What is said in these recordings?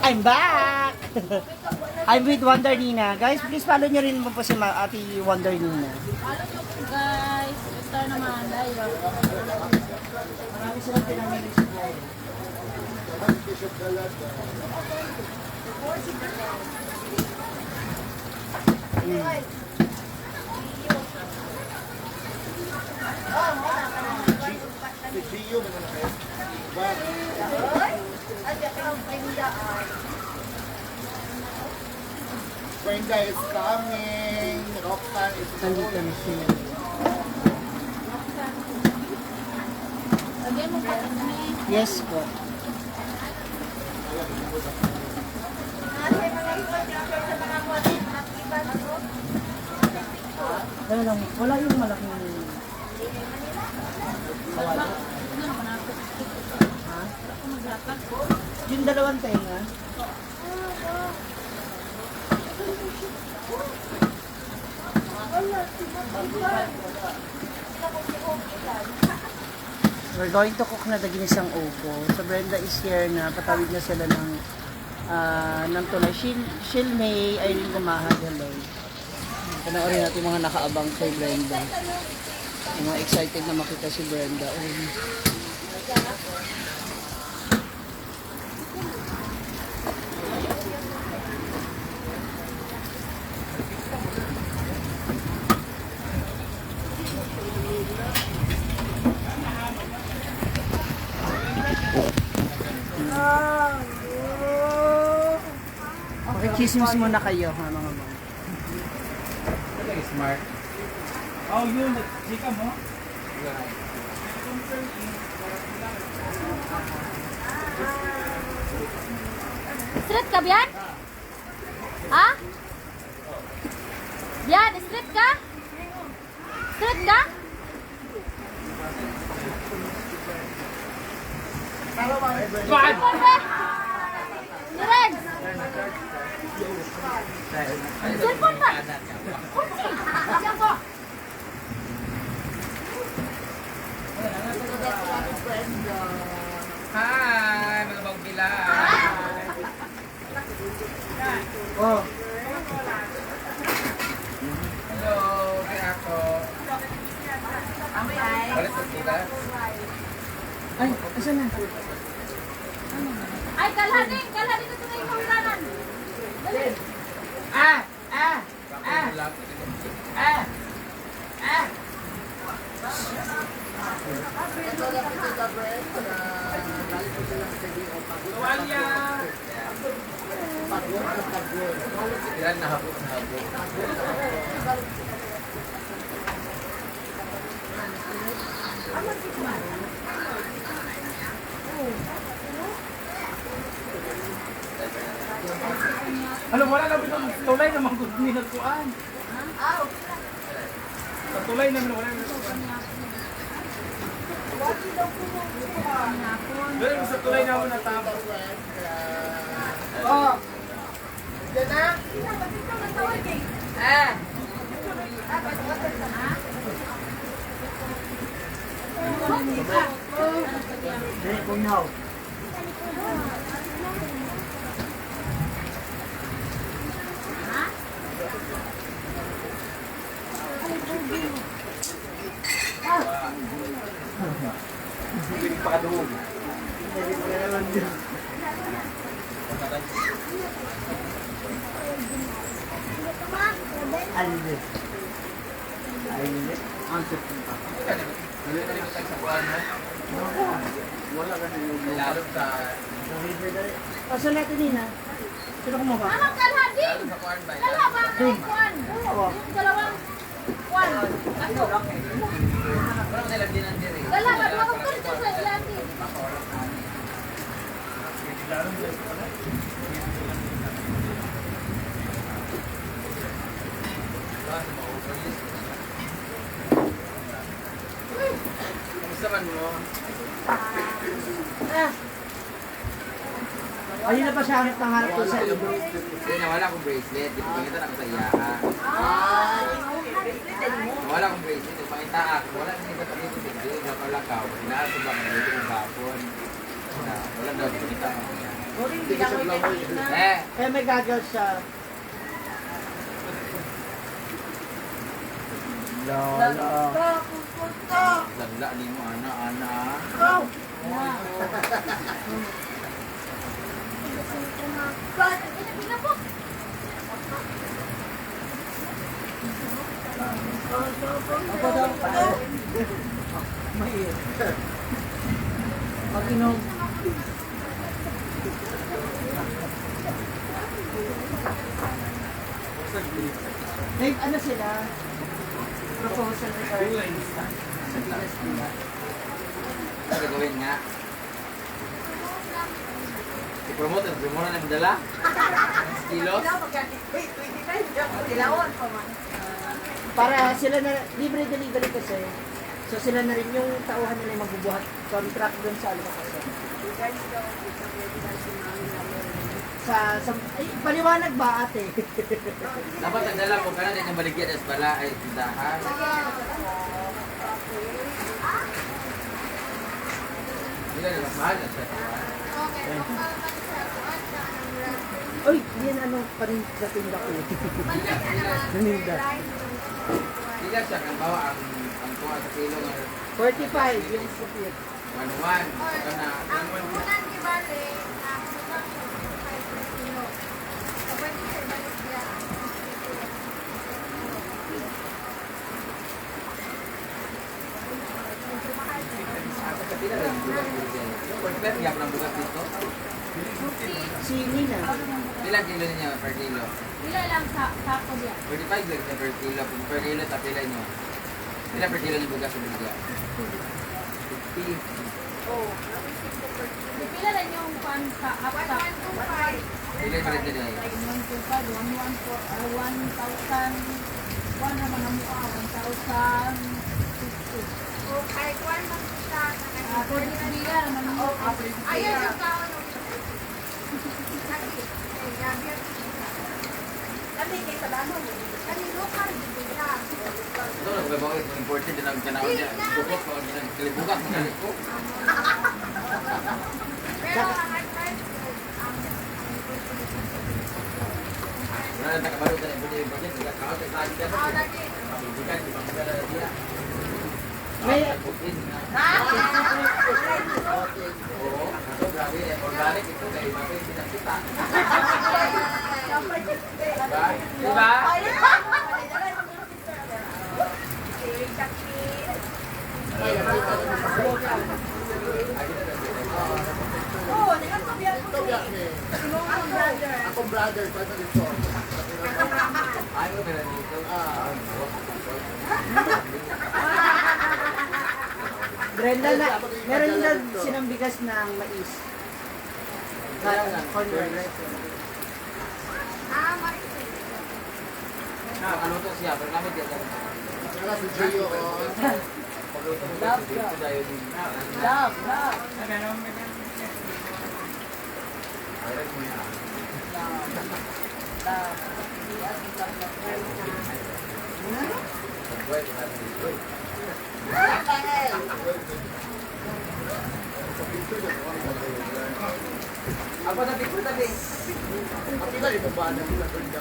I'm back! I'm with Wonder Nina. Guys, please follow nyo rin po si Ate Wonder Nina. Follow nyo po guys. Star naman. Live. Marami silang pinamili siguro. Brenda is coming. Roxanne is Nandito coming. na siya. Lagyan mo pa kami. Yes po. Wala lang, wala yung malaking kawali. Ha? Yung dalawang tenga? We're going to cook na ginisang upo. So Brenda is here na patawid na sila ng tulay. She'll May, Irene Gumaha, hello. Panoorin natin mga nakaabang kay Brenda. Yung mga excited na makita si Brenda. Makikismis muna kayo, ha, mga mama. Smart. Oh, yun. Chika mo? Straight ka, Bian? Ha? Bian, straight ka? Straight ka? Cellphone ba? Direk! Cellphone ba? Ayan po. Hi, mga bagila. Oh, Hello, kaya ako. Balik sa sila. ay, asan na? Ay, kalhanin! Kalhanin ko ito na yung hulanan. Dali. Ah! Ah! Tuwalya. Ilan na habo. Ano, wala na bitang tulay na mga minatuan. Sa tulay namin wala na. Doon sa tulay namin natapos. Oh! Dali, punaw. Hindi pa kaduhog. Alde. Alde. Ang sapin pa. Wala ka na yung lalo sa Asan natin Nina? Sino kumuha? Anong kalhanin? sa kuan ba? Dalawa ang kwan. Yung dalawang kwan. Wala ka lang din ang diri. Dalawa, dalawa kong kurso sa ilalim. Kamusta man mo? Ayun na pa siya hanap ng hanap ko sa iyo. Kasi nawala akong bracelet. Di pa kita na sa iyahan. Wala akong bracelet. Pakita ako. Wala nang kita dito. Hindi ka pala ka. Inaasok ba ka dito ng hapon? Wala daw. Pakita ako. Hindi ka siya vlogger. Kaya may goggles siya. Lala. Lala ni mo, ana. Ako daw pa. Mahirap. Pag-inom. May ano sila? Proposal regarding sa business nila. Ano gagawin nga? I-promote mo na ng dala? Kilos? Para sila na, libre delivery kasi. So sila na rin yung tauhan nila yung magbubuhat contract dun sa ano kasi. Sa ay, paliwanag ba ate? Dapat ang dala mo ka na din ang baligyan as bala ay tindahan. Hindi na mas mahal na siya. Uy, yan ano pa rin sa tinda ko. Naninda. Hindi na siya kang bawa ang kuha sa kilo ng 45 yung sukit. 1-1. Saka na kapila rin bukas dito. Yung 45 gap ng bukas dito. Si Nina. Ilang kilo niya per kilo? Pila lang sako diya. 45 lang siya per kilo. Kung per kilo tapila niyo. Pila per kilo ng bugas sa bigya? 50. Pila lang yung pan sa apta. Pila pa rin niya. 125, 1,000. 1 naman ang mukha, 1,050. Okay, kuwan mo siya. Ako din nila naman ang mukha. Ayaw yung kaon. Kami kay sa damo. Kami lokal dito. Ito na kung bakit important din ang kanawin niya. Bukot mo ang kalibukas mo kaliko. Pero ang high price Wala na nakabalo ka na yung budget. Nagkakaot ay lagi ka. lagi. Mabibigan, di ba magdala na siya? May Bukin na. Oo. Ito grabe. Organic ito. Kaya mabay pinakita. Diba? Oh, dengan ko biya Ito biyak ni. Akong brother, paano dito? Ayaw mo na dito. Brenda na, meron na silang bigas ng mais. Corn rice. Nakaluto siya. Pero namin din. Saka si Gio. Pagluto mo dito dahil Love. Direct mo yan. Pagwet, Ako na picture tabi. Ang pila ito ba na pila ko niya?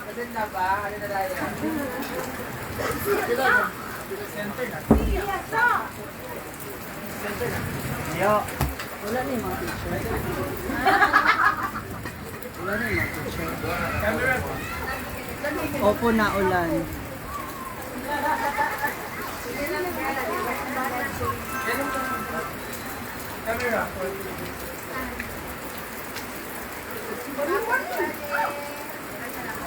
Present na ba? Ano na tayo? Pila mo? Yo. Wala na yung mga picture. Wala na yung mga picture. Opo na ulan.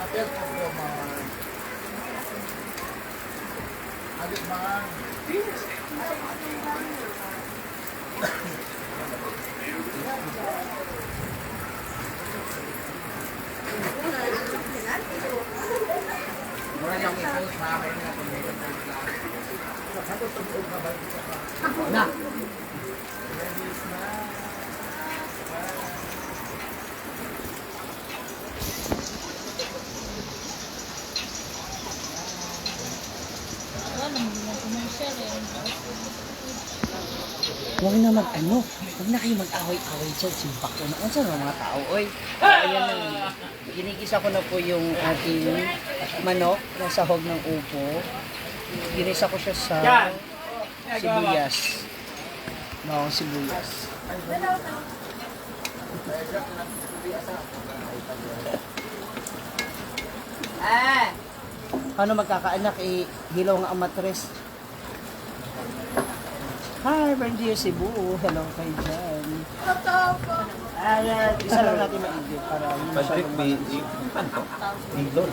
Apel ko mo man. Agit man. Mura niya ang i-post mga kayo na kung may Na. Wala naman yung commercial eh. Huwag na huwag na kayo mag-away-away dyan. Simpak ko na. Unsa na mga tao, oy. Ayan na. Ginigisa ko na po yung ating manok na sahog ng upo. Ginisa ko siya sa sibuyas. Bawang sibuyas. Paano magkakaanak, hilaw nga ang matres. Hi, Brandy Cebu. Hello kayo dyan. Isa lang natin maigit para Patrick, may iglor.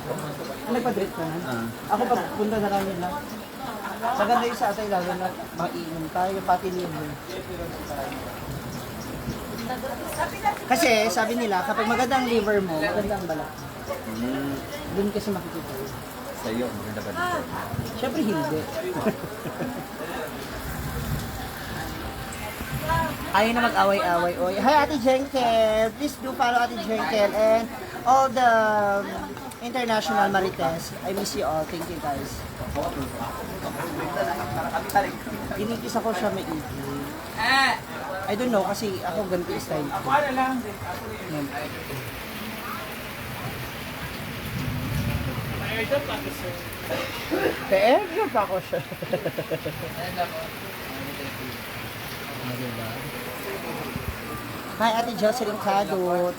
nagpa-drip ka na. Ako pagpunta na namin lang. Sa ganda yung sa atay lalo na maiinom tayo, pati liver. Kasi sabi nila, kapag maganda ang liver mo, maganda ang balat. Doon kasi makikita. Sa'yo, maganda ba dito? Siyempre hindi. Ayaw na mag-away-away. Oy. Hi, Ate Jenkel. Please do follow Ate Jenkel and all the international Marites. I miss you all. Thank you, guys. Inikis ako siya may igi. I don't know kasi ako ganito yung style ko. Yan. Pa-airdrop ako siya. Hi, Ate Jocelyn Cadot.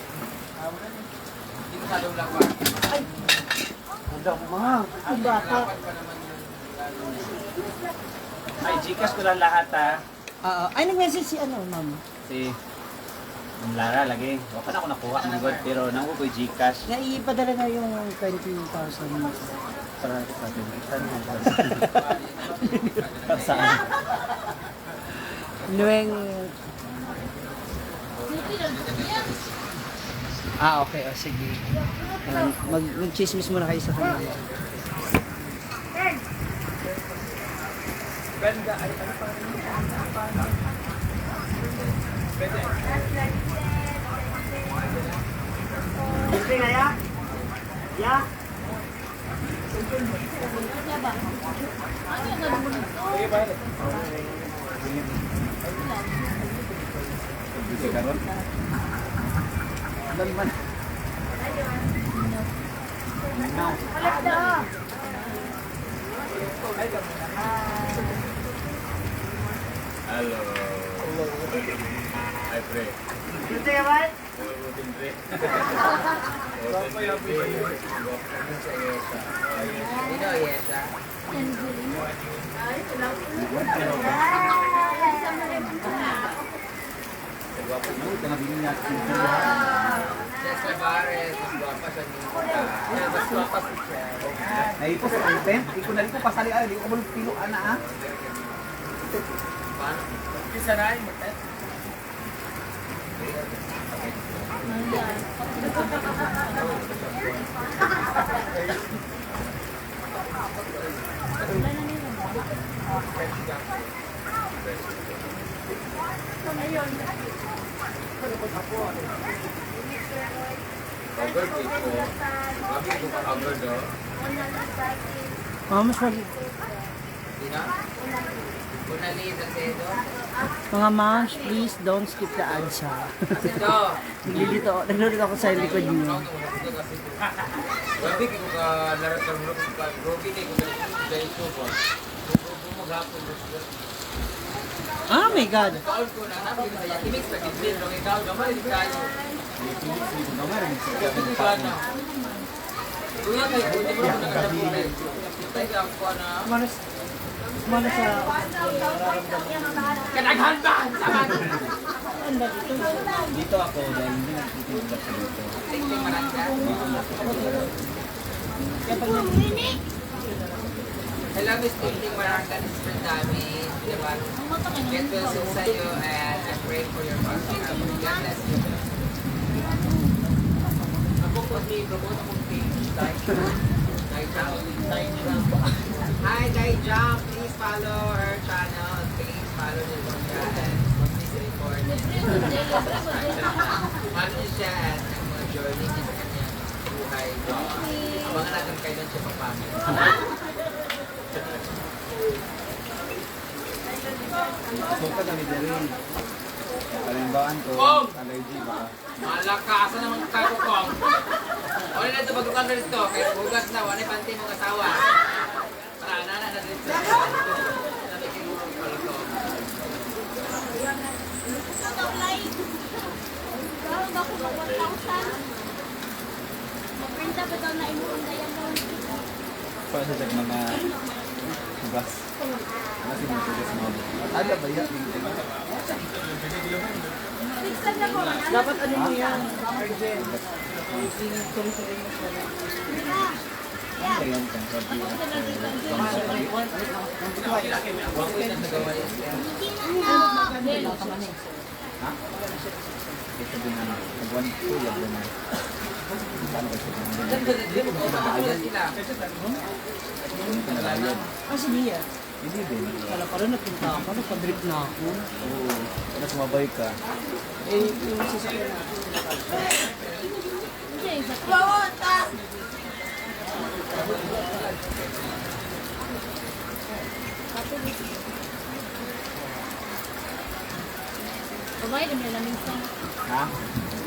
Ay! Ang mga. Ang bata. Ay, Gcash ko lang lahat ha. Ay, nag-message si ma'am. Si Ma'am Lara lagi. Wala pa na ako nakuha ng God, pero nangu ko yung Gcash. Naipadala na yung 20,000. Para sa atin. Saan? Nuweng... okay. Sige. Mag-chismis muna kayo sa kanila. Pwede na ya? Ya? Hello. Hi, Pre. Gusto ka ba? Naipos ang item. Iko na rin ko pasali ay, iko mo pilo ana ah. Mas mga moms, please don't skip the ads ha. Naglilito ako sa likod niyo. Ah, my God. Mana sa Dito ako dahil hindi nagtitulog sa dito. Hello, Miss Tinting Marangka, this is Dami. Diba? Get well soon sa'yo and I pray for your family. God bless you. Ako po si promote akong page. Hi, Dai Jam. Please follow her channel. Please follow niyo siya and please report. Follow niyo siya at ang mga journey niya sa kanyang buhay. Abangan natin kailan siya papamit. Suka kami din. Kalimbaan ko, allergy baka. Malakasan naman kako kong. Wala na ito pagkukan na dito. Kaya bugas na, wala panty mong asawa. Para nana na dito. Gawag ako ng 1,000. Magprinta ba daw na imuong dayan daw? Para sa check mga gas. Kasi mga gas mo. Ada ba yan? Dapat ano mo yan, urgent. Tuloy-tuloy mo siya. Ano yan? Ha? Ito din na. Nag-1 2 yan din na. Paano ba siya? Nalayan. Ah, si Mia. Hindi din. Kala pa rin nagpunta ako, nagpa-drip na ako. Oo. Kaya sumabay ka. Eh, yung sasakyan natin. Hindi, isa pa. Provide mo lang minsan. Ha?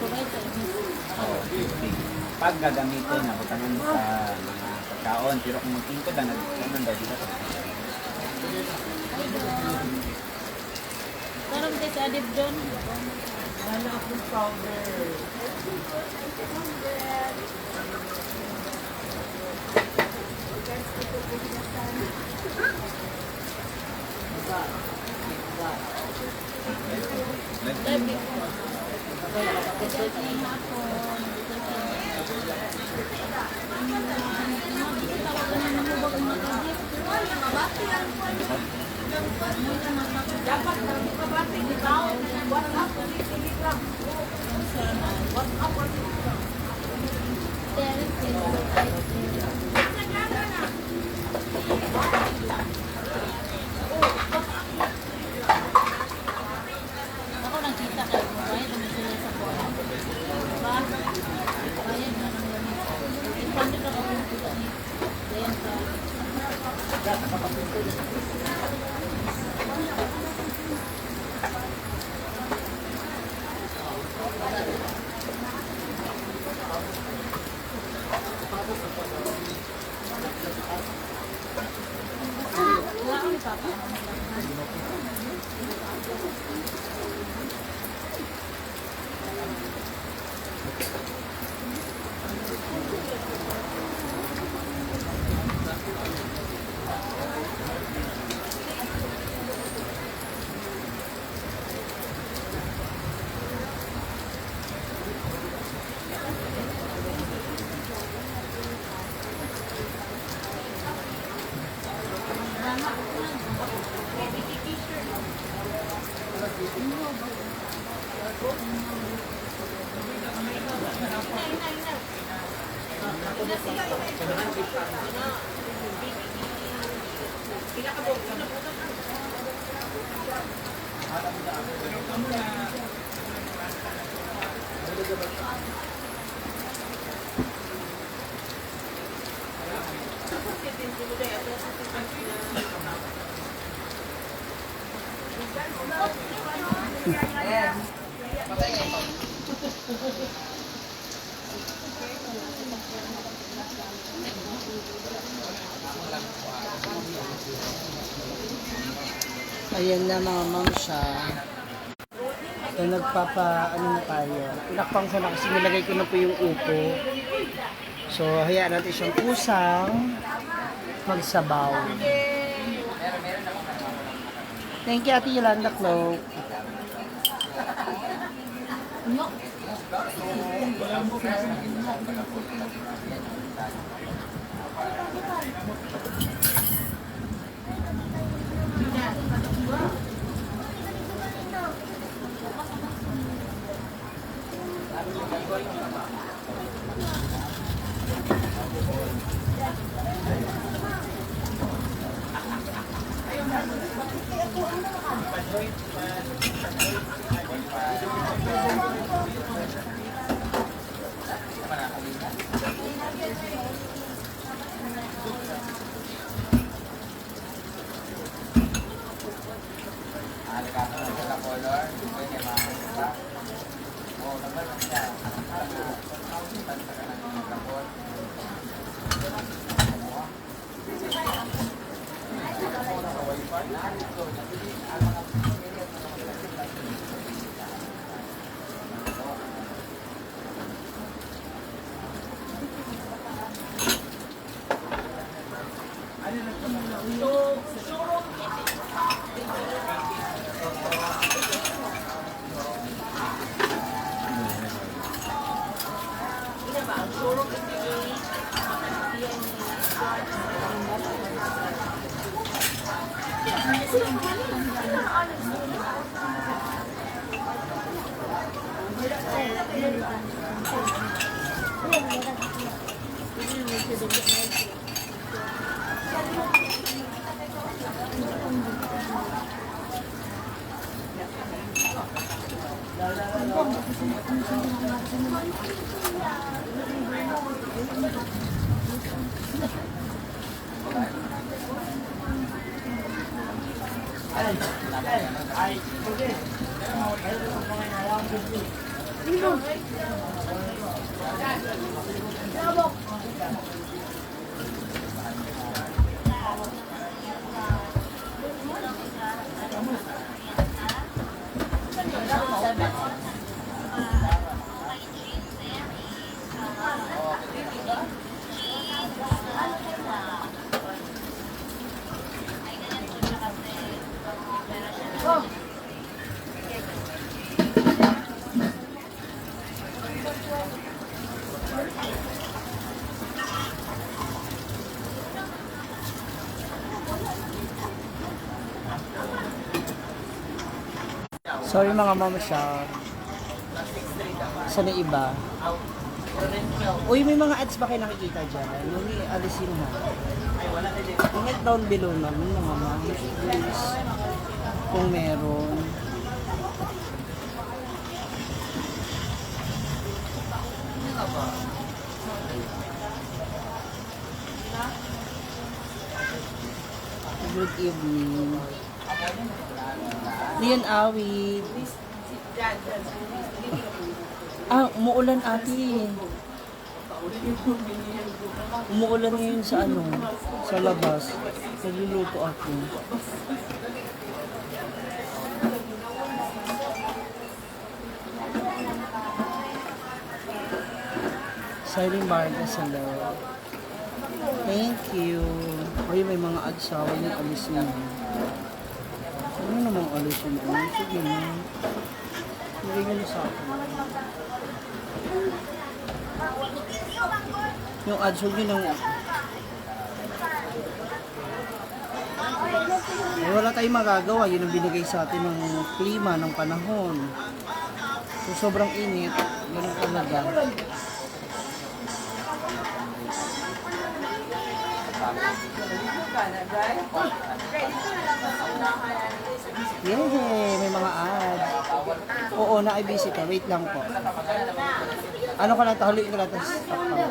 Provide sa inyo. Oo. Pag gagamitin, nabutangan mo sa mga pagkaon. Pero kung magtingkod lang, nagkanan daw dito. Ay, doon. Tarong tayo sa Adib doon. Wala akong powder. Gabi. Ito sa hapon. Ako nakita kayo kung bayad naman sila sa buwan. Diba? Bayad na ng lamig. Ipandi na ako yung kita ni Dayan ka. Wala kang papa. Ayan na mga mamsya. So ano na tayo. Tinakpan ko na kasi nilagay ko na po yung upo. So hayaan natin siyang kusang magsabaw. Thank you Ate Yolanda Cloak. Sorry mga mama siya. Sana iba. Uy, may mga ads ba kayo nakikita dyan? Yung alisin ha. Comment down below naman mga mama. Please. Kung meron. Good evening. Lian awit. Umuulan ate. Umuulan ngayon sa sa labas. Nagluluto ako. Siling Vargas sa loob. Thank you. Uy, may mga agsawa yung alisin mo. Ano namang alisin mo? Sige na. Hindi nyo na sa akin. Yung ads, huwag nyo nang... Ay, wala tayong magagawa. Yun ang binigay sa atin ng klima, ng panahon. Kung sobrang init, yun ang talaga. Yay! May mga ads. Oo, na-busy ka. Wait lang po. Ano ka na? Tahuloy ka na. Tapos stop ka mo.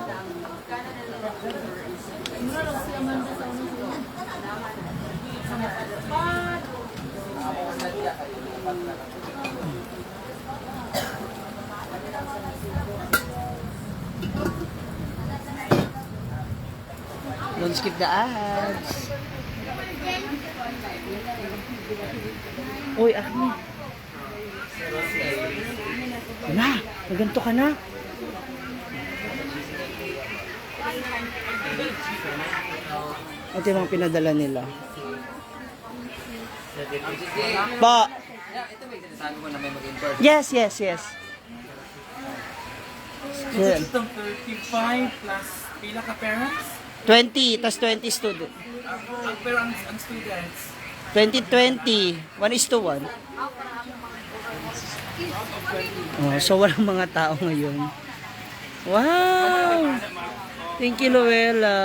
Don't skip the ads. Uy, Akmi. Na, naganto ka na. Ito yung mga pinadala nila. Pa. Ito ba yung sinasabi mo na may mag-import? Yes. Yan. Itong 35 plus pila ka parents? 20, tas 20 student. Pero ang students? 2020, 1:1. Oh, so walang mga tao ngayon. Wow! Thank you, Luella.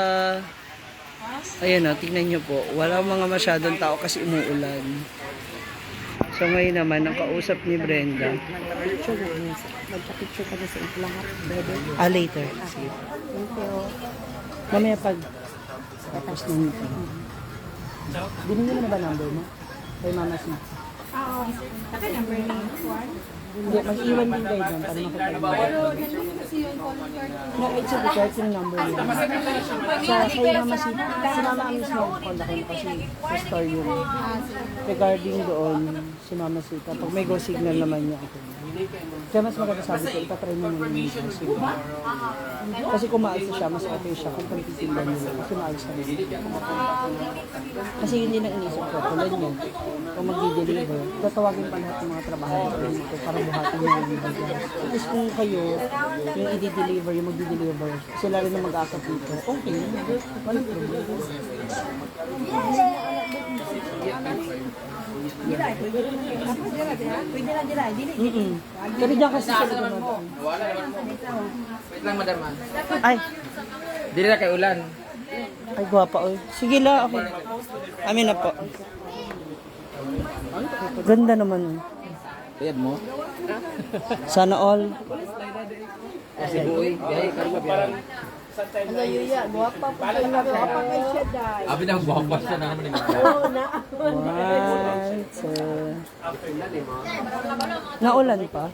Ayan o, tingnan nyo po. Walang mga masyadong tao kasi umuulan. So ngayon naman, ang kausap ni Brenda. Magpa-picture ka na sa lahat, brother. Later. Sige. Thank you. Mamaya pag tapos na nito. Binigyan mo na ba number mo? Kay Mama Smith. Oo. Saka number ni Juan. Hindi, mag-iwan din kayo dyan para makapag-iwan. Pero nandun kasi yung calling card Kahit sa kahit yung number niya. Sa kay Mama si Mama ang mismo ang contact ko kasi sa store yun. Regarding doon, si Mama si pag may go signal naman niya ako. Kaya mas maganda sabi ko, itatry mo naman yung go signal. Kasi kung maalis siya, mas okay siya kung pagtitindan nila. Kasi maalis na rin. Kasi yun din ang inisip ko. Tulad niya, kung mag-deliver, tatawagin pa lahat ng mga trabahador dito para buhatin niya yung bigas. At least kung kayo, yung i-deliver, yung mag-deliver, sila rin ang mag-aakap dito. Okay, walang problema. Pero diyan kasi sa Wala naman po. Wait lang, madam. Ay, Dili na kay ulan. ay gwapa oy. Sige la, okay. Amin na po. Ganda naman oh. Bayad mo? Sana all. Kasi buhay. Biyahe ka rin mabiyahe. Ano yuya, guwapa pa siya, guwapa kay siya dahil. Abi na, guwapa siya na naman yung Oo na. One, two. Naulan pa?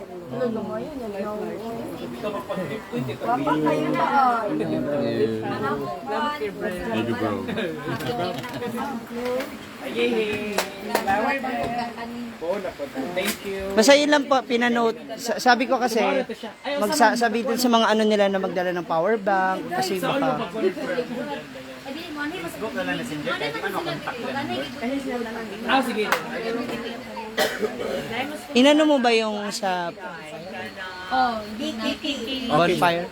Guwapa kayo dahil. Basta yun lang po, pinanote. Sabi ko kasi, magsasabi din sa mga ano nila na magdala ng power bank. Kasi baka, inano mo ba yung sa Oh, bonfire?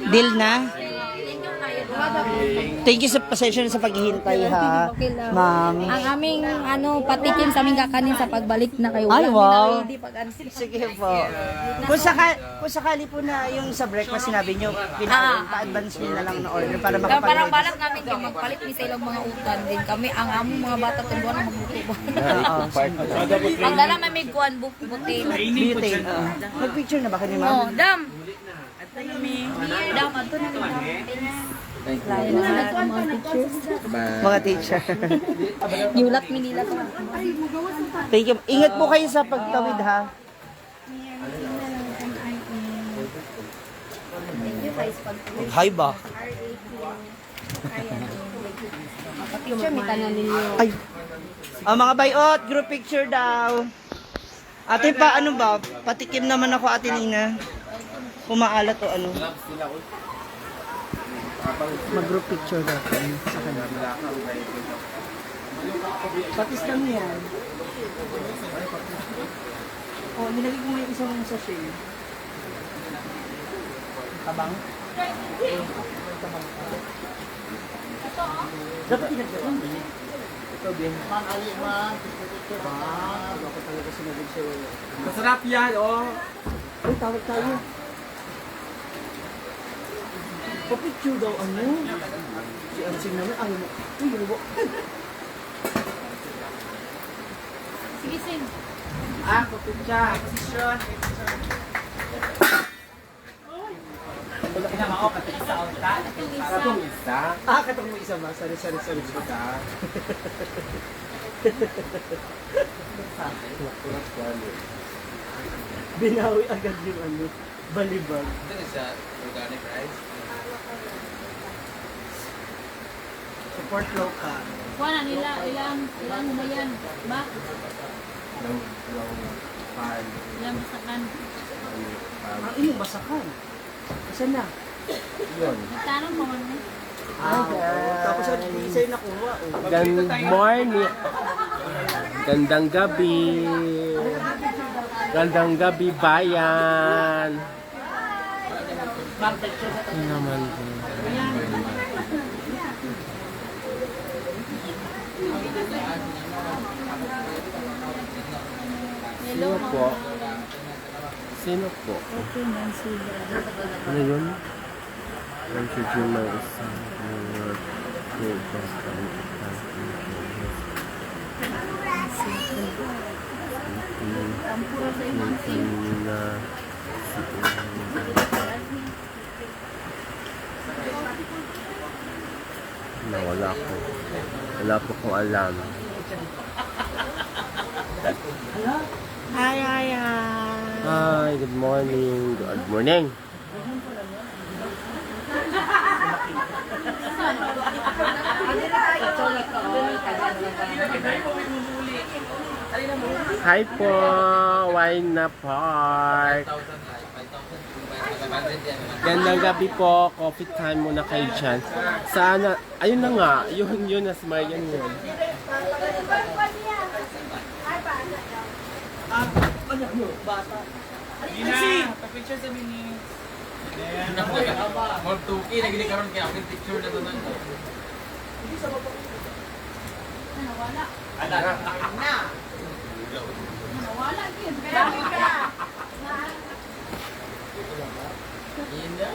Deal na? Thank you sa pasensya na sa paghihintay ha, ma'am. ang aming patikim sa aming kakanin sa pagbalik na kayo. Ay, wow. Hindi pag-ansin. Sige po. Kung sakali po na yung sa breakfast sinabi nyo, pa-advance nyo na lang na order para Parang makapag-order. balak namin yung magpalit ni sa ilang mga utan din kami. Ang among mga bata tunduan na magluto ba. Ang dala may kuan butin. Butane. Nag-picture na ba kayo ni ma'am? Oh, dam. Dam ato na Mga teacher. Giulat mi nila to. Thank you. Ingat po kayo sa pagtawid ha. Hi ba? Picture mi tanan ninyo. Ay. Mga bayot, group picture daw. Ate pa, ano ba? Patikim naman ako, Ate Nina. Kumaalat o ano. Mag-group picture daw sa kanila. Patis lang yan. Oh, nilagay ko nga yung isang sachet. Tabang? Tabang. Dapat tinagdagan. Ito, Ben. Ma'am, ali, ma'am. Dapat talaga sinagay siya. Masarap yan, oh. Ay, tawag tayo. Pa-picture daw, ano? Si Ansing naman, ayaw mo. Uy, ano ba? Sige, Sim. Pa-picture. Position. Wala na mao katik sa auta. Katong isa. Katong mo isa ba? Sorry. Binawi agad yung ano, balibag. Ito na siya, organic rice. Support local. Kuha nila ilang mo yan. Ba? Ilang masakan. Yung basakan. Saan na? Tanong mo man. Tapos sa isa yung nakuha. Good morning. Gandang gabi. Gandang gabi, bayan. Ano naman po? Sino po? Sino po? Ano yun? Ang sugin ng isang wala ko. Wala po kong alam. Hi. Hi. Hi, good morning. Good morning. Hi po, Wine na Park. 5,000 yan. Gandang gabi po, coffee time muna kayo dyan. Sana, ayun na nga, yun na smile yan yun. More 2K na gini karon kaya ako picture na doon. Nawala. Ana. Nawala din. Kaya ka. Ina.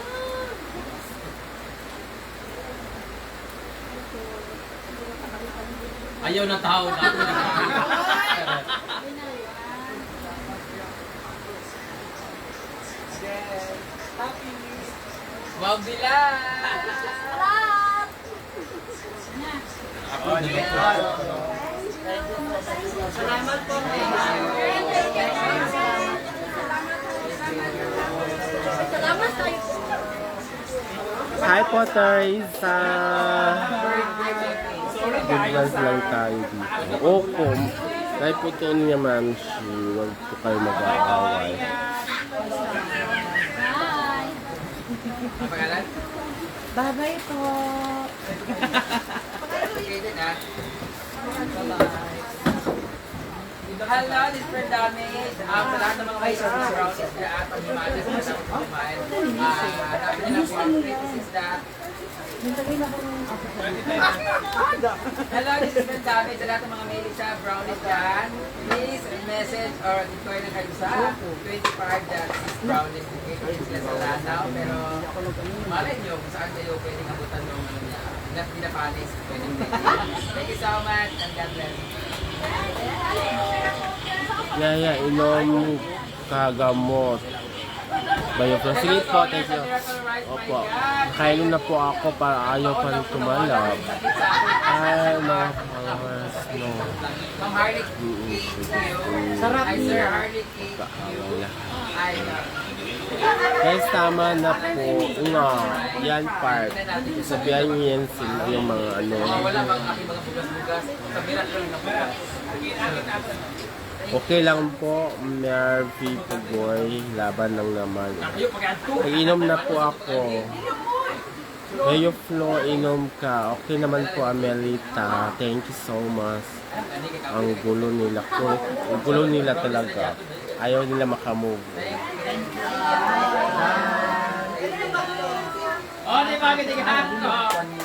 Ayaw na tao na ako na. Wag bila. Salamat po. Salamat tayo. Hi po, Teresa. Good vibes lang tayo dito. Opo, dahil po ito niya, ma'am, huwag po kayo mag-aaway. Bye. Ang pangalan? Bye-bye po. Okay din ha. Hello, this is Fred Damage. Sa lahat ng mga may surround isda at pag-himalas na dapat kumain. Dapat nila po ang free isda. Hello, this is Fred Damage. Sa lahat ng mga may isa, brownies dyan. Please message or inquire na kayo sa 25 that is brownies. Okay, sila sa Lanao. Pero malay nyo kung saan kayo pwedeng abutan ng pinapanis. Thank you so much and God bless. Yaya, inom kagamot. Bioflow. Sige po, thank you. Opo, kainin na po ako para ayaw pa rin tumalab. Ay, mga followers, no. Ma'am Harley, Sarap Hi sir, niya. Harley. Wala. Ay, Guys, tama na po. Nga, yan part. Sabihan niyo yan sila yung mga ano. wala bang aking mga bugas-bugas? Sa birat lang na bugas. Okay lang po, Mervy Pugoy, laban lang naman. Ayaw, pag-anto. Pag-inom na po ako. Mayo Flo, inom ka. Okay naman po, Amelita. Thank you so much. Ang gulo nila. Ang gulo nila talaga. Ayaw nila makamove. Oh, di ba? Kasi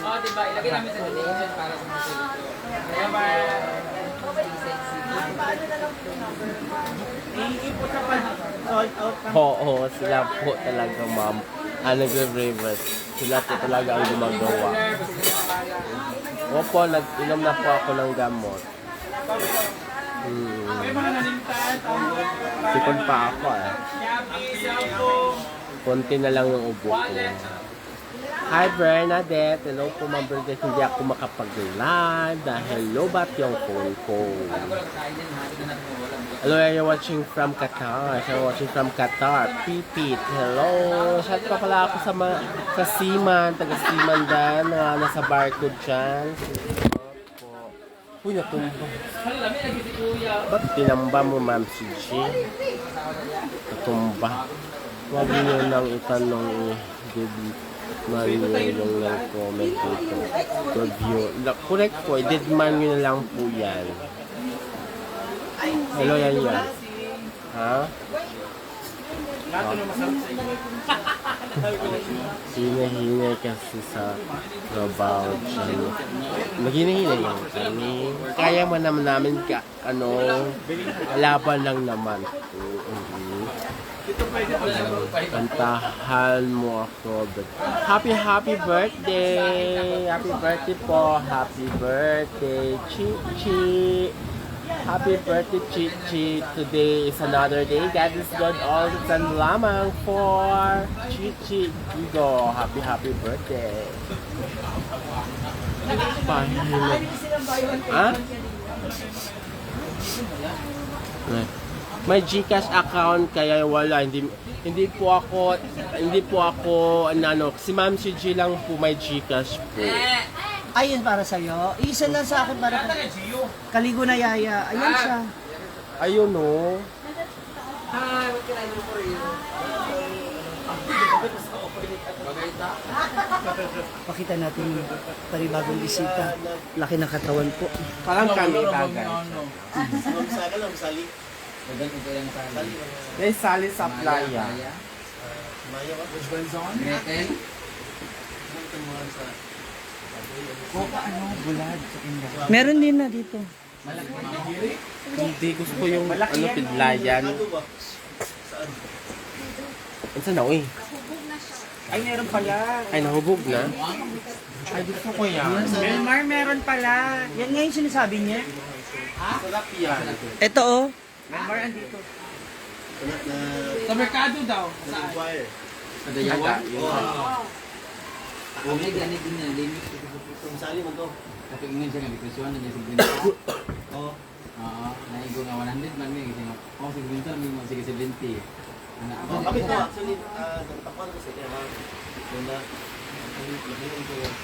oh, di ba? Ilagay namin sa donation para sa mga sales. Kaya ba? Oo, sila po talaga, ma'am. Nagre-reverse. Sila po talaga ang gumagawa. Opo, nag-inom na po ako ng gamot. Sikod pa ako eh. Konti na lang yung ubo ko. Hi Bernadette, hello po Ma'am Bernadette, hindi ako makapag-live dahil lobat yung phone ko. Hello, are you watching from Qatar? You're watching from Qatar. Pipit, hello. Shout pa pala ako sa sa Siman, taga Siman dyan, na nasa barcode dyan. Uy, natumba. Ba't tinamba mo, Ma'am si G? Natumba. Huwag niyo nang itanong i-didman nyo yung comment dito. Review. Correct po, i-didman nyo na lang po yan. Hello, yan yan. Ha? Hinahinay kasi sa trabaho dyan. Maghinay-hinay yan kami. Kaya mo naman namin laban lang naman. Kantahan mo ako. Happy birthday! Happy birthday po! Happy birthday, Chichi! Happy birthday, Chichi! Today is another day. God is good all the time lamang for Chichi Igo. Happy birthday! Pahinag. Ha? may GCash account kaya wala hindi po ako si Ma'am si G lang po may GCash po. Ayun para sa'yo. Isa lang sa akin para Kaligo na Yaya. Ayan siya. Ayun no. Hi, what can I do for you? Bagayta? Pakita natin yung panibagong bisita. Laki ng katawan po. Parang kami bagay. Maganda ito yung sali. May sali sa playa. Gretel? Meron din na dito. Hindi gusto ko yung pidlayan. Saan na uy? Ay, meron pala. Ay nahubog na. Ay, gusto ko yan. Melmar, meron pala. Yan nga yung sinasabi niya. Sarap yan. Ito oh. Melmar, andito. Sa merkado daw. Saan? Sa Dayawan? Kung may ganit din yan, limit. Sali mo to. Kasi ingin siya nga, bikusuan na niya si Glinda. Oo. Oo, naigo nga 100 man may kasi nga, si Glinda may mga sige 70. Kapit ko, actually, nagtapuan ko sa kaya. Ganda. Lahirin ko yung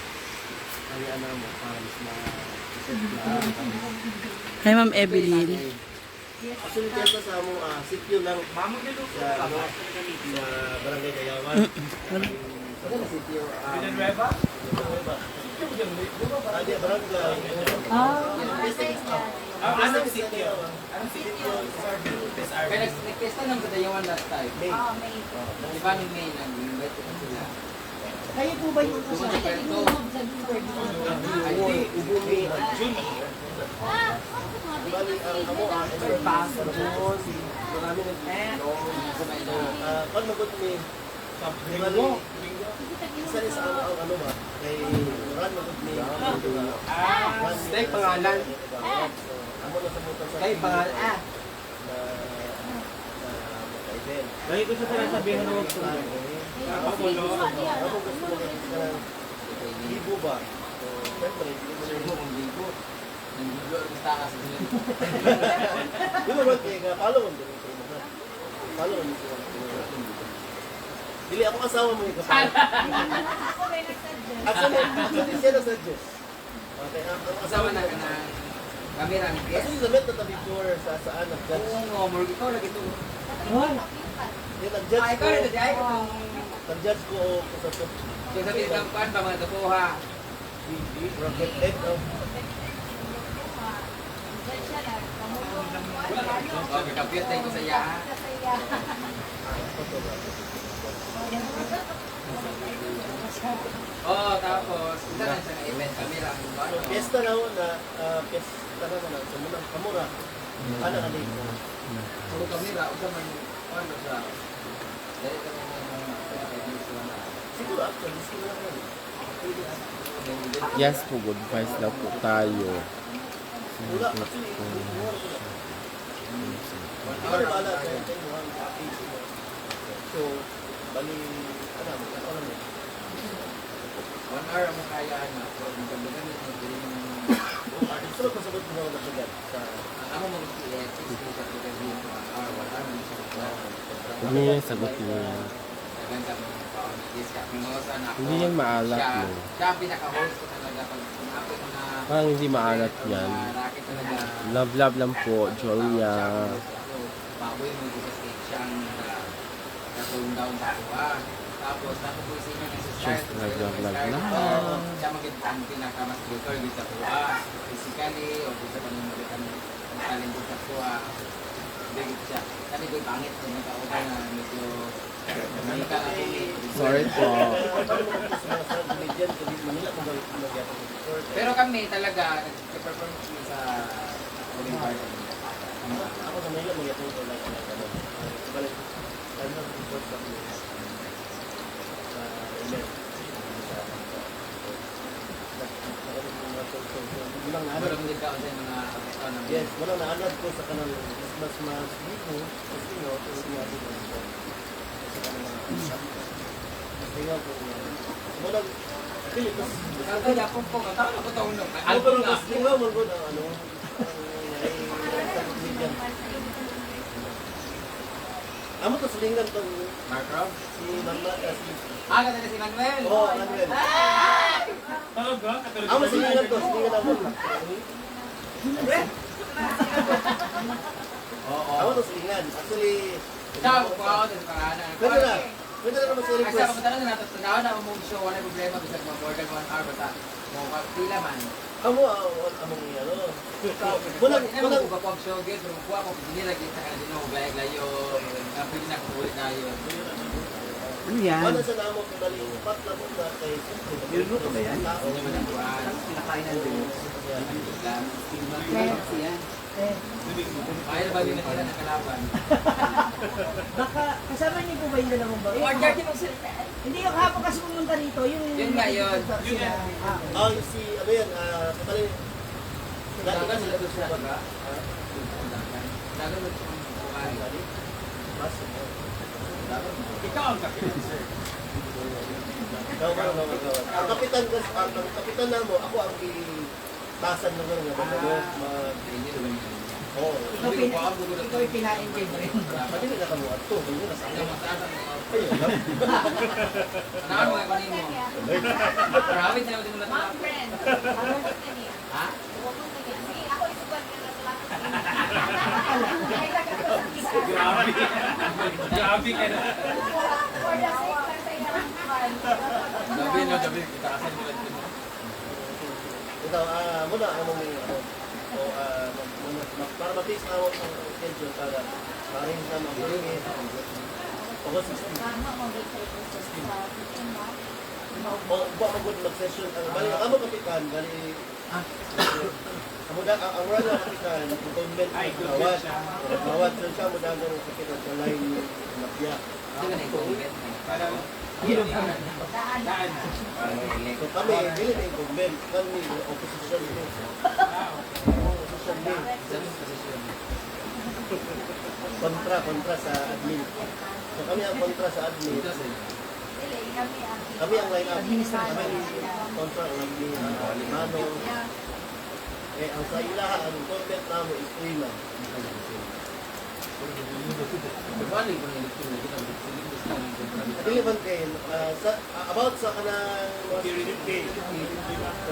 ano mo, paris na Hi Ma'am Evelyn. actually, kaya sa among sityo lang sa Barangay Dayawan. Sa sityo. Villanueva? Barangay. Anong sityo? Kaya nag-testa lang sa Dayawan last time. Di ba ni May nag-invite ko sila? Kayo po ba yung Pumunta pa ito. Ubumi, June. Bali, ang amo, paso doon. Marami kung magot ni Bali, isa rin sa ang ano ba, kay Ran magot ni Stay pangalan. amo na sa mutan sa Kay pangalan. Kaiben. Lagi ko sa sinasabihan na huwag sumunod. Ako gusto mo ng libo ba? So, syempre, hindi mo Sir mo kung ligo. Nandito ang takas sa sila. Di ba ba, kaya nga, follow mo din ito mo na. Follow mo dito. Dili, ako asawa mo yung kasama. Actually, siya na-suggest. Okay, ang Asawa na ka na camera ni Kes. Kasi yung damit na picture sa saan, nag-judge. Oo, more ikaw lagi ito. Yung nag-judge Ikaw ko, rin ito, ay itong... nag-judge ko kung sa ito. Kung sabihin ng pan ba mga tapuha. Rocket egg, oh. Okay, kapit tayo ko sa iya. Oo, tapos, isa lang siya na event camera. Pesta na ho na, pesta na na, sa munang kamura. Ano ka din? Puro camera, usa man ano siya. Dahil kami na Siguro, actually, siguro lang yan. Yes po, good vibes daw po tayo. Wala, actually, wala ko na. Ikaw na bahala, kaya tayo mo ang package mo. So, bali, ano mo? 1 hour ang kaya na. Magkabagan ito, hindi mo Gusto ko sabot mo na agad sa ako mag-i-edit, gusto sa pagkakas 1 hour, 1 hour, gusto ko. Hindi yan sagot niya. Ganda mo yung paulit ka. Pinuosan ako. Hindi yan maalat Siya- mo. Siya ang pinaka-host ko talaga. Pag kumapit ko na Parang hindi maalat yan. racket talaga. Love lang po, Julia. Baboy mo dito sa stage siya ang natulong down sa kuha. Tapos, napupusin niya kasi Just love lang. Siya ang pinaka-mas tutor dito sa kuha. Physically, o dito pa nung ang talent dito sa kuha. Bigit siya. Kasi ko'y pangit kung nagkaupa na medyo may kakapumit. Sorry po. Pero kami talaga, nag-perform kami sa Golden Garden. ako sa Manila, may atong ko lang ano. Balik, ano ang report sa akin? Sa email. Walang Pero naanad. kung hindi ka sa mga kapito ng Yes, walang naanad ko sa kanang mas libo kasi no, kasi nga dito. Sa kanang kasi nga po. Walang Philippines. Kaya po po, tawag ko taon nung. Ano Album ba na. mas di ba mo ang ano? Amo to silingan tong Mark Rob? si Mama si Ganda na si Manuel. Oh, Manuel. Amo silingan to, silingan amo. Amo to silingan. Actually, Ikaw, kung ako din sa pangalan. pwede na. Pwede na naman sa Ay, sa request. pagkataon na natin, tanaw na mo show, wala problema, bisa mo more than 1 hour, basta mo pila man. Amo among ano. Kulang, Kulang ko pag show, get, pero kuha ko, hindi lagi sa kanila, no, gayag layo, pwede na kukulit na yun. Ano yan? Wala sa namo kadali upat na mo na kay Niluto ba yan? tao. Hindi man ang kuhaan. Kinakain ng drinks. Kaya na ba din nakita ng kalaban? Baka, kasama niyo po ba yung dalawang ba? Hindi, yung hapon kasi pumunta rito, yung... Yun nga yun. Sila. Ah, si ano yan, kadali Dagan sila doon sa baga. Dagan doon sa kuhaan. mas Ikaw ang kapitan, sir. Ang kapitan na mo, ako ang tasan ng gano'n nga Oo. Ikaw yung pina-enjoy mo rin. Pati na nakamuhat to, hindi na sa akin. Ayun lang. Ano mo yung mo? Marami na yung mula Mom, friend. Ha? Sige, ako isuban ka na sa Grabe. Grabe ka na. For the sake ng sayang fun. Gabi, kita kasi nila dito. Ito, muna among ano, para matis na ako ang schedule para maaaring na mag-uringin. Ako 16. O, ba magod mag-session. Bali, amo kapitan, bali, ang run ng kapitan, incumbent ng Mawad. So siya mo dagang kapitan sa line ni Mapia. Sino na i-comment? Parang, daan. So kami, dili na incumbent. Kami, opposition din. Opposition din. Kontra sa admin. So kami ang kontra sa admin. Kami ang line up. Kami kontra ang admin. Mano. Ang sa ilaha, ang content namo is Prima. Balik ko na yung election na kita. Adili man kayo, about sa kanang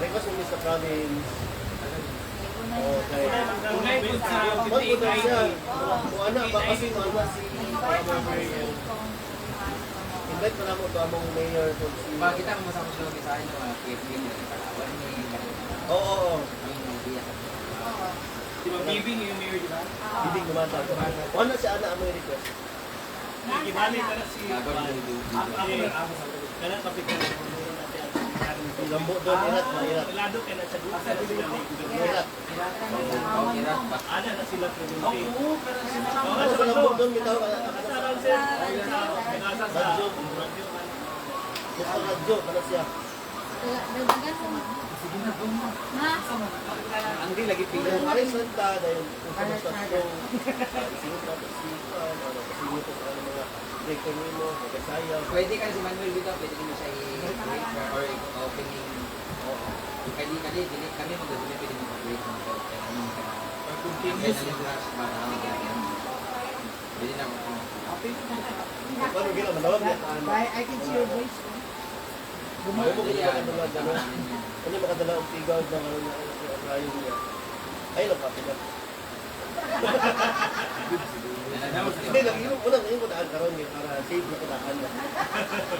request mo sa province. Okay. Unay po sa Ba't po daw siya? BTID. Kung anak ba kasi mama si invite ko na mo ito among mayor kung si... Pag kita mo masama siya sa akin, mga KFB na kalawan ni Oo. Di ba, Bibing yung mayor, di ba? Hindi gumata ko. Kung ano si Ana ang may request? Ibalik ka na si... Ako na yung Kaya kapitan. Lambo doon, irat, mairat. Lado ka na sa grupo sa sila ni Irat. Ana na sila presidente. Ano sa lambo doon, bitaw ka. Radyo. Gusto radyo, ano siya? Ang di lagi pila. Yung alis renta, dahil kung sa mastatong isinupa, isinupa, pasinupa sa mga director mo, magkasaya. Pwede ka na si Manuel dito, pwede ka na siya i-create or opening. Kali kami mag-dumi, pwede mo mag-create ng Or Kaya continuous. na yung rush para pwede na ako. Paano gila, malawag niya. I can see your voice. Ano mo kaya makadala, ano makadala ang pigaw na ano na rayo niya. Ay, napapila. Hindi lang, yun mo daan karon niya para safe na kudaan niya.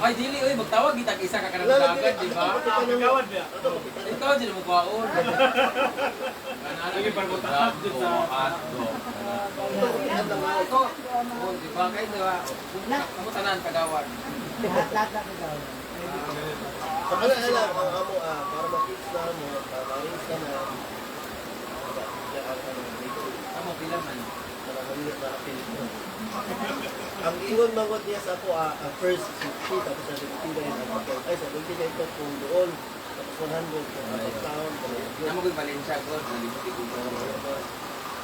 Ay, dili, oy, magtawag kita isa ka kanang dagat, di ba? Kagawad ba? Ikaw, di na mo kwaon. Lagi pagkutahap dun sa... Ito, di ba? Kahit di ba? Kamu tanan, kagawad. Lahat na daw. So, ano ang amo, para ma-fix na mo, para ma-arrange ka na. Kamu, pila man. Ang ingon mangot niya sa ako, first 60, tapos sa 50 na yung ay sa 20 na ito kung doon, tapos 100 kung tapos town, Naman ko yung Valencia ko, nalimutin ko.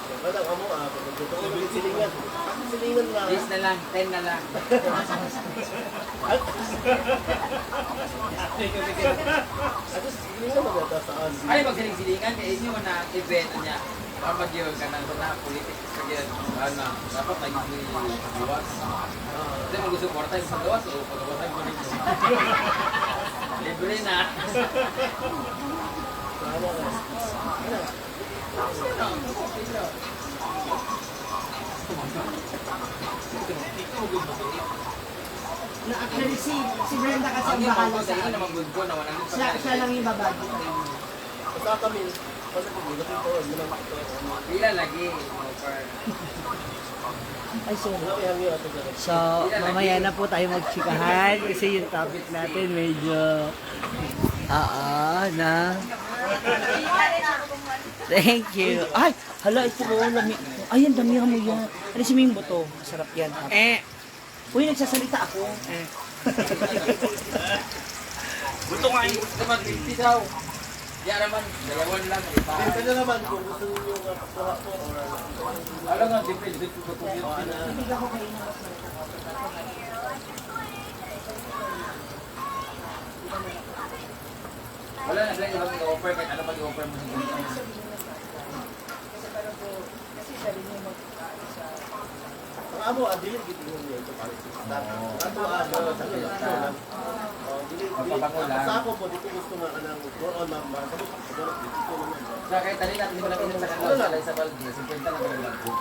Wala ka mo, pag nagluto ko ng silingan. Silingan lang. 10 na lang, 10 na lang. At least, silingan maganda sa asin. Ay, magsiling-silingan, kaya inyo na event niya. Kapag yun, ganang na, politics sa yan. Ano, dapat naging gawas. Kasi mo gusto porta yung sa gawas, o pag-gawas ay kunin mo. Libre na. Tama ka. Na actually si Brenda kasi Ang ang yung bahala pangko, sa sa naman good ko na 100%. siya lang yung babagi. Basta kami, basta kami, looking forward mo lang ito. Pila lagi, offer. Ay, sorry. Wala kayang yun ato dyan. So, mamaya na po tayo magchikahan kasi yung topic natin medyo na. Thank you. Ay, hala, ito po, lami. Ay, ang dami mo yan. Ano si Mimbo to? Masarap yan. Uy, nagsasalita ako. Gusto nga yung gusto naman 50 daw. Di naman, dalawan lang. Depende naman kung gusto niyo kuha ko or Alam nga, depende ko kung yun. Wala na lang ibang i-offer kahit ano pag i-offer mo sa ganito. ang amo adili gid mo niya ito pare. Ato ano sa kanya. Magpabango lang. Sa ako po dito gusto nga kanang more on number. Dito naman. So kahit tali natin hindi mo lang sa kanila sa Liza Valdez, 50 lang ang mag-book.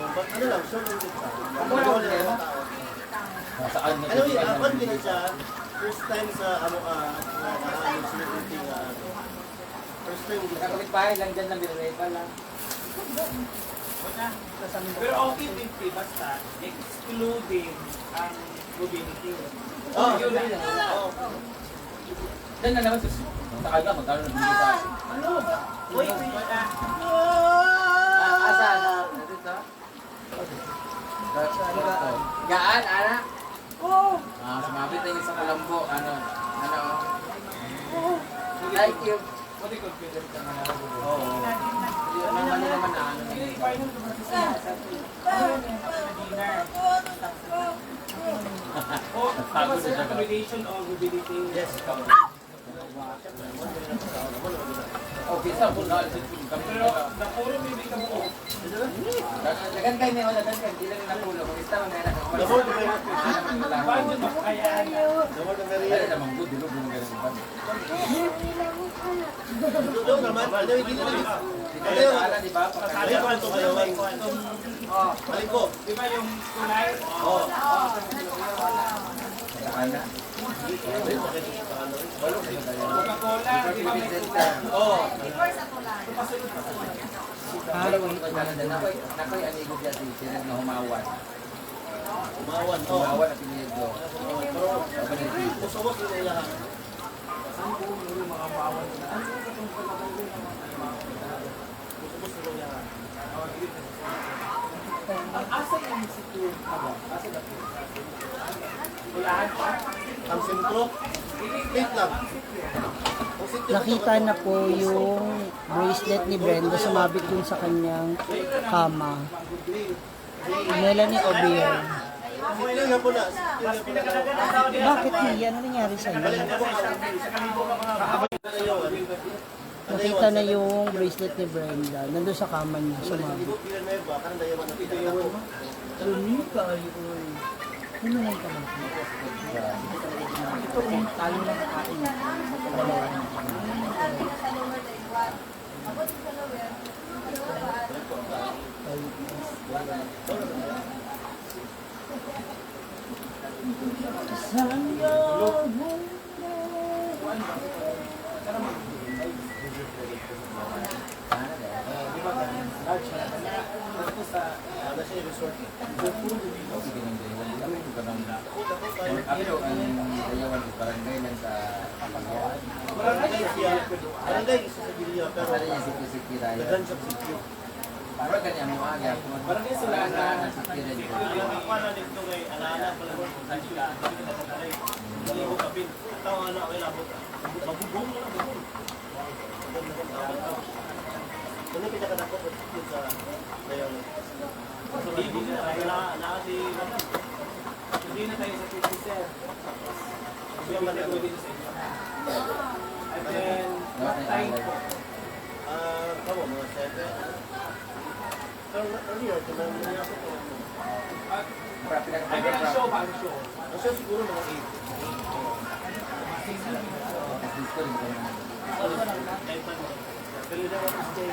Ano lang, sure lang dito. Saan na Ano yun, ako din siya. First time sa ano celebrity first time dito. Nakakapit lang dyan ng Bilray pa lang. Pero okay 50 basta excluding ang mobility. Oh, Yun na yun. Diyan na naman sa Takaga, magkaroon ng bigay sa akin. Ano? Wait, Asan? Dito? Gaan, anak? Sumabit na yung sa Colombo. Ano? Thank you. Pwede consider ka na. Oo. Hindi naman naman na ano. Accommodation or mobility. Yes. Okay, sa pula. Pero napuro may ka buo. Dagan kayo may wala dagan. Hindi lang napulo. Kung isa man na Double the merit. Paano ba kaya? Double the Ay, merit. naman good. Dilo bunga ganun ba? Dito naman, ano yung dito dito. Ano yung ala, di ba? Ano yung kwanto kayo? Balik ko. Di ba yung kulay? Oh. Ana. Coca-Cola, di ba may Oh. Alam mo ko kana na nakoy amigo diya si Sir na humawan. Umawan. Oh. Humawan at pinido. Pero usawak yun nila. asa yung sitio? Asa na? Ulaan pa? Ang sentro. Wait lang. Ang sentro Nakita na po yung bracelet ni Brenda sumabit dun sa kanyang kama. Melanie Obier. Hindi nga po na. Bakit niya? Ano nangyari sa'yo? Nakita na yung bracelet ni Brenda. Nandun sa kama niya, sumabit. Lumi ka, oy. Ano na yung kamay? Ito, talo lang kain. Ako ang dayawan ng barangay lang sa Kapagawa. Barangay isa sa Gilia pero Kasi niya si Kusiki Raya. dagan sa sitio. Parang kanya mo aga. Barangay sila na nasiki rin. Ako na dito kay Alana pala mo sa sila. Hindi mo kapin. Tawa ano ay labot. Mabubong na bubong. Ano yung pinakadako po sa ngayon? Hindi na si hindi na tayo sa 50 sir. Yung manalo. And then, time po. Kamo, mga 7. Pero earlier, tinanong niya ako po. Ay, pero ang show ba? Ang show? Ang siya siguro mga 8. Pero yun ako stay.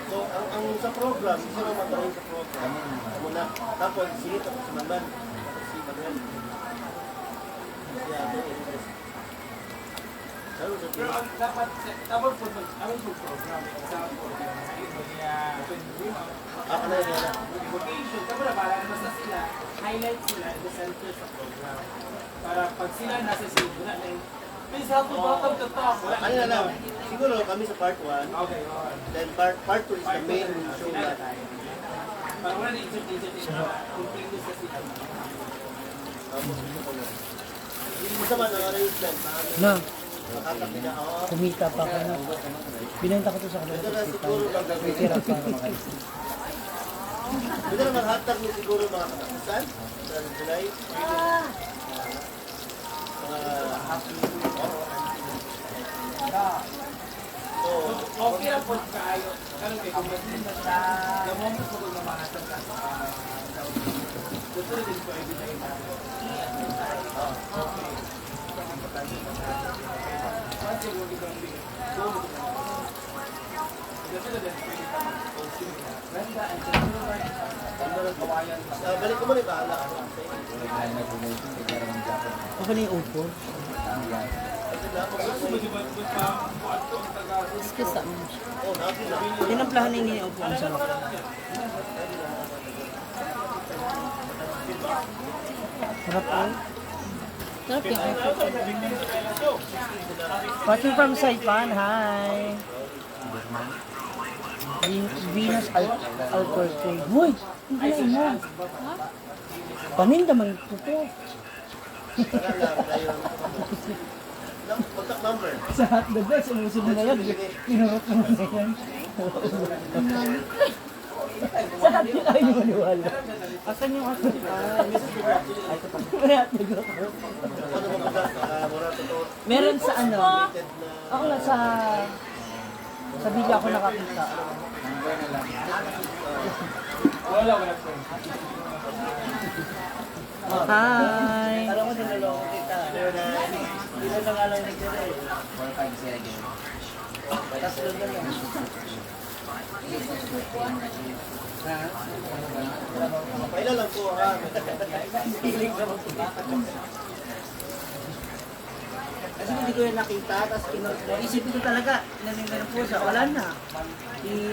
So, ang sa program, isa lang matarin sa program. Muna. Tapos, sige, tapos si Manman. Si Manuel. Si Ate Ingles. Pero ang dapat po program sa program. Ako na yun. Invitation, kapag para basta sila, highlight sila in the center sa program. Para pag sila nasa stage, wala na yung, please help to bottom to top. Wala Ano na lang, siguro kami sa part 1. Okay, okay. Then part 2 is the main show natin. Para wala na insert na complete sa sila. Tapos ito ko na. Yung isa man, ang arrangement. Na, Nakatabi na ako. kumita pa ako na. Binenta ko to sa kanila Ito na 50,000. siguro May tira pa. Ito na maghatag niyo siguro mga katapusan sa July. Mga happy. So, Okay lang po kayo. Karon kay kung magsin na siya, the moment po kung mahatag ka sa gusto din po every day na. Okay. Once you will become big, go to the gusto na din pwede ka mag-coaching na. Brenda and Jennifer, kawayan pa. balik ko muna yung bahala. Okay na yung upo. Excuse sa mo. Oh, nabi na. Tinamplahan na yung upo ang sarap. Sarap po. Sarap yung upo. Watching from Saipan, hi! Venus Alcorte. Hoy! Hindi na mo. Paninda man ito po. Contact number. Sa hotdog guys, umusunod na yan. Pinurot mo na yan. Sa hotdog ay yung maniwala. Asan yung hotdog? Ay, ito pa. May hotdog ako. Ano ba ba? Mura to. Meron sa ano? Ako na sa video ako nakakita. Wala ko na po. Hi! Alam mo, niloloko kita. Hindi na lang alam nagdala eh. Tatlo na lang. Kailan lang po ha? Piling na magpapakot. Kasi hindi ko yung nakita, tapos isipin ko talaga, inanin po sa wala na.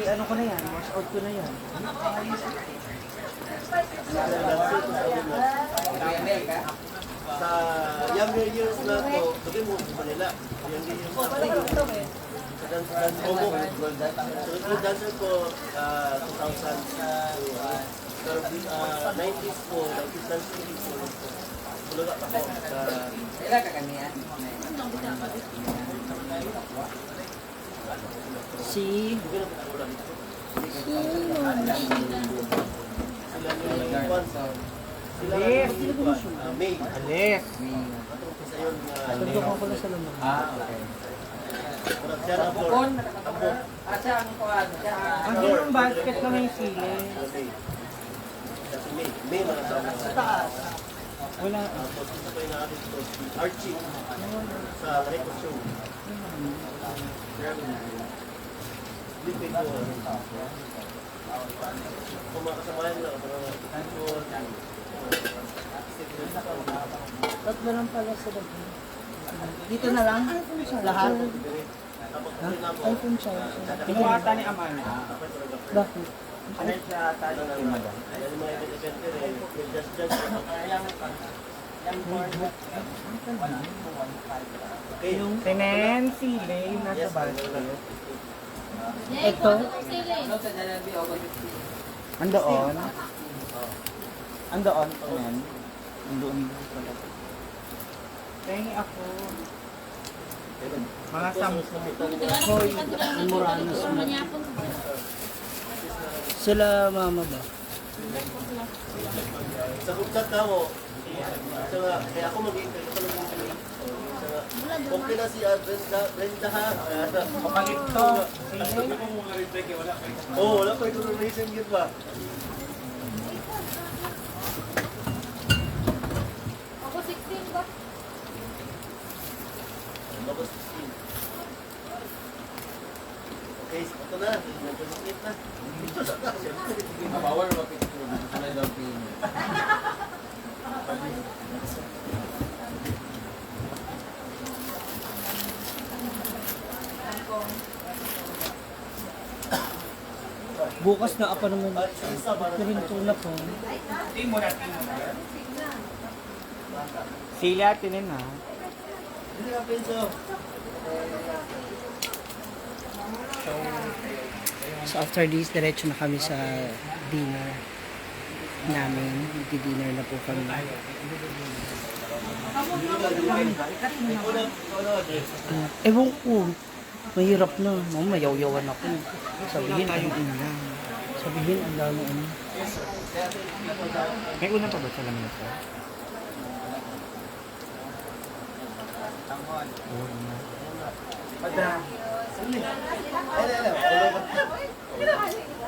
Ano ko na yan, wash out ko na yan. Sa younger years na to, sabi mo sa nila, younger years na to. Sa dance dancer ko, 2000 pero 90s po, 90s dance ko. Tulaga pa ko sa... Kailan ka kaniya? Si... May. Alis. Kasi yun, Tugtukan ko lang sa lamang. Okay. siya na po. Bukon, siya ang kuhan. Siya Ang ginong basket na may sili. Kasi May mga sa Taas. Wala. Tapos isa pa yung natin ito, si Archie sa record show. Lipid ko. Kung makasamahan lang, Tatlo lang pala sa lagi. Dito na lang? Lahat? Ha? iPhone siya. Kinuha ata ni Amanda. Bakit? Ano siya ata ni Madam? yung mga event-eventer eh, may just okay. Tenen, sili, nasa Yes, basket. Ito? sa January, August 15. Andoon. Andoon, Tenen. Andoon. Tengi ako. Mga sam. Hoy, Moranos mo. Sila mama ba? Sa chat na mo. Kaya ako mag-iintay ko lang mag-iintay. Okay na si Brenda ha. Kapalit to. Ano mo mga rin kay wala pa. Oo, wala pa information yun ba? Ako 16 ba? Tapos 16. Okay, ito na. Nag-submit na. Ito na. Bawal mapit ko. Ano daw pin. Bukas na apa naman. Pinintulak ko. Team mo na, team mo na. Sila tinin ha. Hindi ka penso. So after this, diretso na kami sa dinner namin. Magdi-dinner na po kami. Ewan ko. Mahirap na. Mayaw-yawan ako. Sabihin, ang ina. Sabihin, ang lalo ano. May una pa ba sa lamin ko?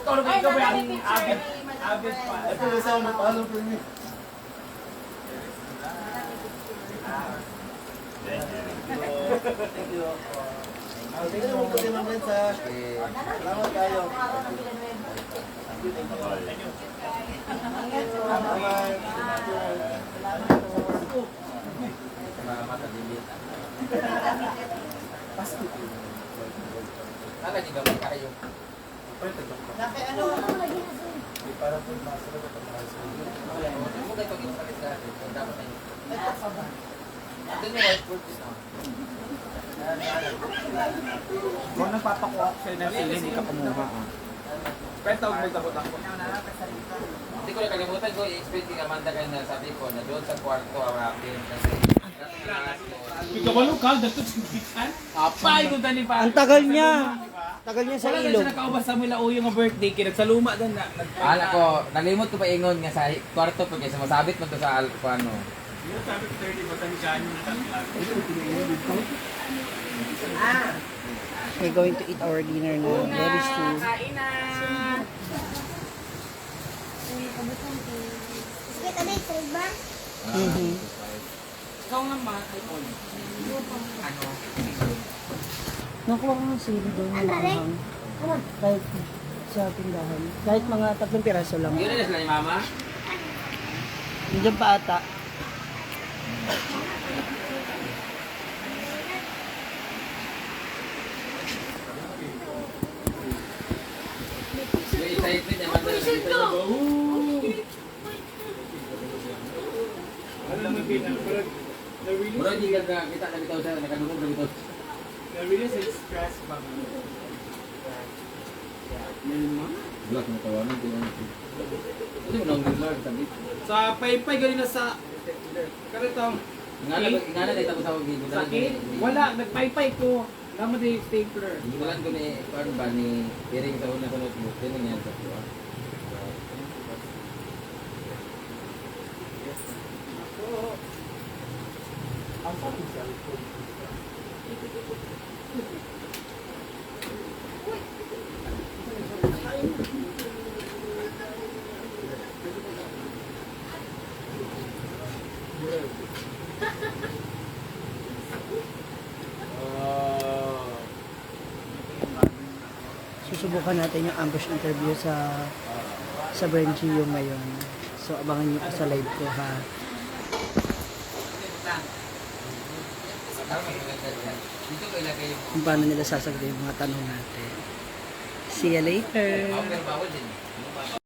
Tulog ikaw ba ang abit pa? Ito yung sound ng paano po niyo. Thank you. Sige na mo ko din naman sa salamat kayo. Nala di gamay kayo. Mo kay pag ipalit sa atin. Dapat ay. Ito yung whiteboard is now. Kung nagpapakuha ko sa'yo ng sila, hindi ka kumuha. Pero tawag mo tabot ako. Hindi ko nakalimutan ko, i-explain kay Amanda kayo na sabi ko na doon sa kwarto harapin kasi Ikaw ba lokal? Dato sindikan? Pay ko tani pa. Ang tagal niya. Tagal niya sa Wala na ilog. siya nakaubas sa mula uyo nga birthday kaya nagsaluma doon na. Ala ko, nalimot ko pa ingon nga sa kwarto pa kasi masabit mo to sa ano. Sabi ko 30 ba tani siya We're going to eat our dinner now. Very soon. Kain na. Wait, ano yung trade ba? Ikaw naman ay on. Ano? Nakuha ko ng sili doon ng mahang. Kahit sa tindahan. Kahit mga 3 piraso lang. Yun na sila ni Mama? Nandiyan pa ata. Yung excitement ni Amanda. Alam mo pinang na-release. Bro, hindi ka kita na bitaw sa nakadungog na bitaw. Na-release yung stress ba? Black mo tawanan ko lang. Ano mo nang naglar sabi? Sa paypay galing na sa karitong Ingana na ito sa video. sakit. Wala, nagpaypay ko. Naman din yung stapler. Gibulan ko ni Kwan ba ni Piring sa una sa notebook. Yan ang yan sa kuha. Susubukan natin yung ambush interview sa Brenchio ngayon. So abangan niyo po sa live ko ha. Dito ko ilagay yung Kung paano nila sasagutin yung mga tanong natin. See you later! bawal din.